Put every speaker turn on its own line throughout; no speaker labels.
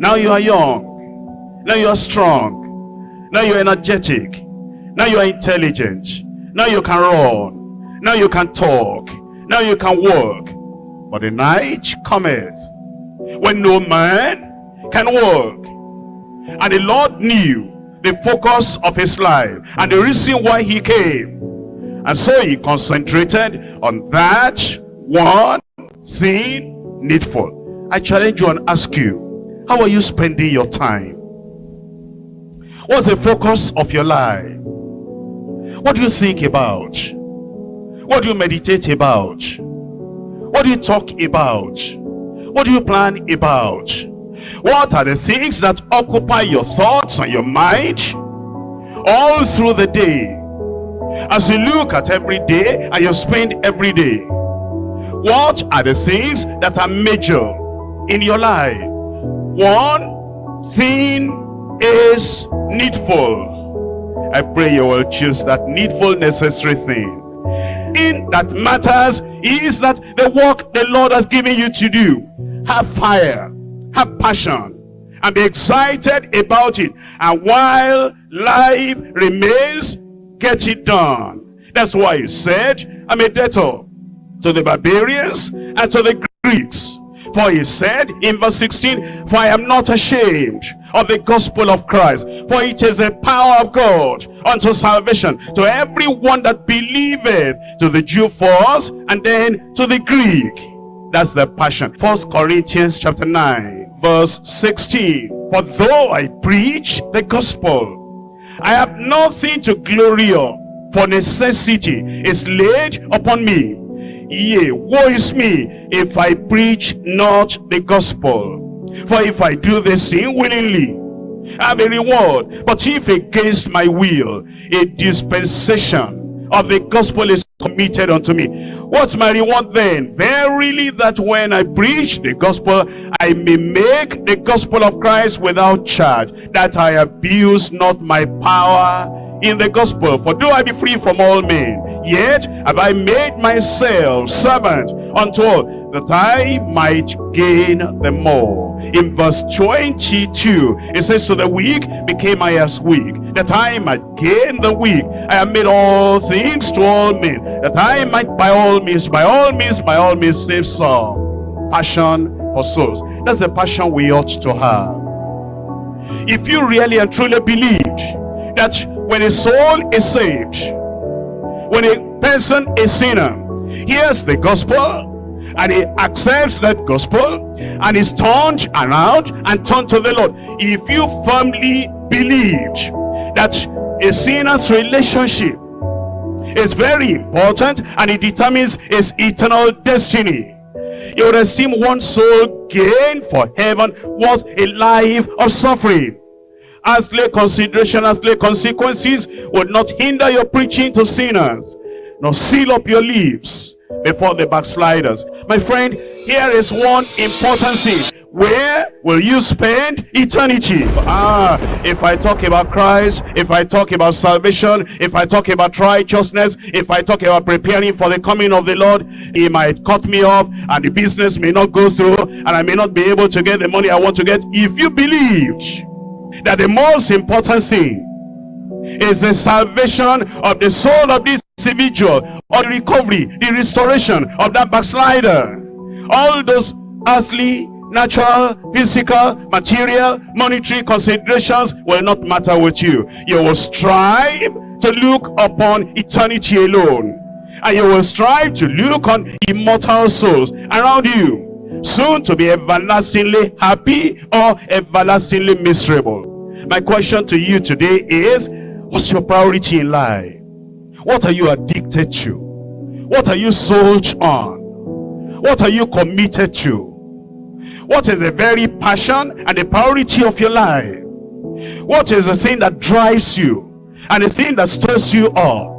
Now you are young. Now you are strong. Now you are energetic. Now you are intelligent. Now you can run. Now you can talk. Now you can walk. But the night cometh when no man can walk. And the Lord knew the focus of his life and the reason why he came. And so he concentrated on that one thing needful. I challenge you and ask you, how are you spending your time? What's the focus of your life? What do you think about? What do you meditate about? What do you talk about? What do you plan about? What are the things that occupy your thoughts and your mind all through the day? As you look at every day and you spend every day, what are the things that are major in your life? One thing is needful. I pray you will choose that needful, necessary thing. In that matters is that the work the Lord has given you to do, have fire, have passion, and be excited about it. And while life remains, get it done. That's why he said, I'm a debtor to the barbarians and to the Greeks. For he said in verse 16, for I am not ashamed of the gospel of Christ, for it is the power of God unto salvation to everyone that believeth, to the Jew first, and then to the Greek. That's the passion. 1 Corinthians chapter 9, verse 16. For though I preach the gospel, I have nothing to glory of, for necessity is laid upon me. Yea, woe is me if I preach not the gospel. For if I do this thing willingly, I have a reward. But if against my will, a dispensation of the gospel is committed unto me, what's my reward then? Verily that when I preach the gospel, I may make the gospel of Christ without charge, that I abuse not my power in the gospel. For though I be free from all men, yet have I made myself servant unto all, that I might gain them more. In verse 22, it says, to the weak became I as weak, that I might gain the weak. I have made all things to all men, that I might by all means save some. Passion for souls. That's the passion we ought to have. If you really and truly believed that when a soul is saved, when a person is sinner, hears the gospel and he accepts that gospel and is turned around and turned to the Lord, if you firmly believed that a sinner's relationship is very important and it determines his eternal destiny, you would esteem one soul gained for heaven was a life of suffering. Earthly consideration, earthly consequences would not hinder your preaching to sinners, nor seal up your lips before the backsliders. My friend, here is one important thing. Where will you spend eternity? If I talk about Christ, if I talk about salvation, if I talk about righteousness, if I talk about preparing for the coming of the Lord, he might cut me off and the business may not go through and I may not be able to get the money I want to get. If you believed that the most important thing is the salvation of the soul of this individual, or the recovery, the restoration of that backslider, all those earthly, natural, physical, material, monetary considerations will not matter with you. You will strive to look upon eternity alone, and you will strive to look on immortal souls around you, soon to be everlastingly happy or everlastingly miserable. My question to you today is, what's your priority in life? What are you addicted to? What are you sold on? What are you committed to? What is the very passion and the priority of your life? What is the thing that drives you and the thing that stirs you up?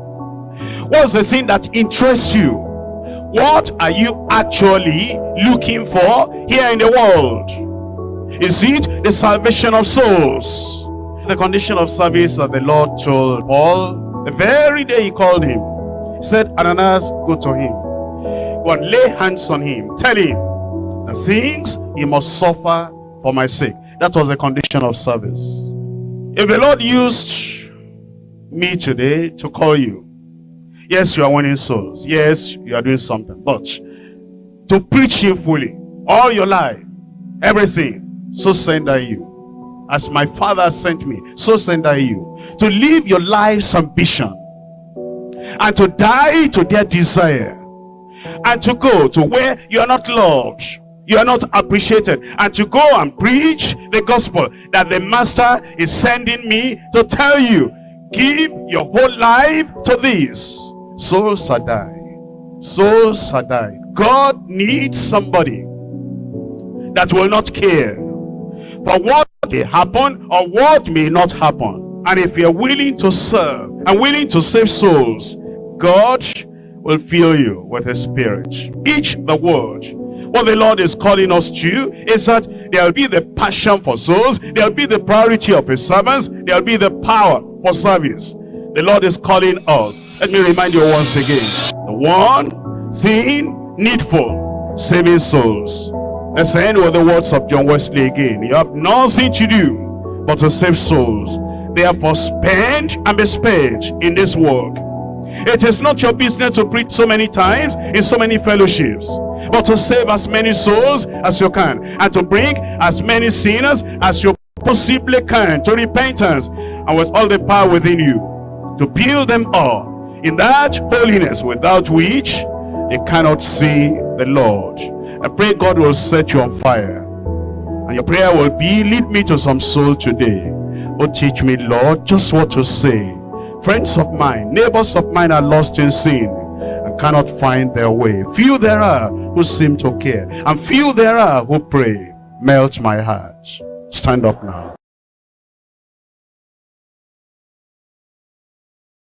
What's the thing that interests you? What are you actually looking for here in the world? Is it the salvation of souls? The condition of service that the Lord told Paul the very day he called him. He said, Ananias, go to him. Go and lay hands on him. Tell him the things he must suffer for my sake. That was the condition of service. If the Lord used me today to call you, yes, you are winning souls. Yes, you are doing something. But to preach Him fully, all your life, everything, so send I you. As my Father sent me, so send I you. To live your life's ambition, and to die to their desire, and to go to where you are not loved, you are not appreciated, and to go and preach the gospel that the Master is sending me to tell you. Give your whole life to this. So Sadai, so Sadai. God needs somebody that will not care for what may happen or what may not happen. And if you're willing to serve and willing to save souls, God will fill you with His Spirit. Each the word. What the Lord is calling us to is that there will be the passion for souls, there will be the priority of His servants, there will be the power for service. The Lord is calling us. Let me remind you once again. The one thing needful, saving souls. Let's end with the words of John Wesley again. You have nothing to do but to save souls. Therefore spend and be spent in this work. It is not your business to preach so many times in so many fellowships, but to save as many souls as you can, and to bring as many sinners as you possibly can to repentance, and with all the power within you, to build them up in that holiness without which they cannot see the Lord. I pray God will set you on fire, and your prayer will be, lead me to some soul today. Oh, teach me, Lord, just what to say. Friends of mine, neighbors of mine are lost in sin and cannot find their way. Few there are who seem to care, and few there are who pray. Melt my heart. Stand up now.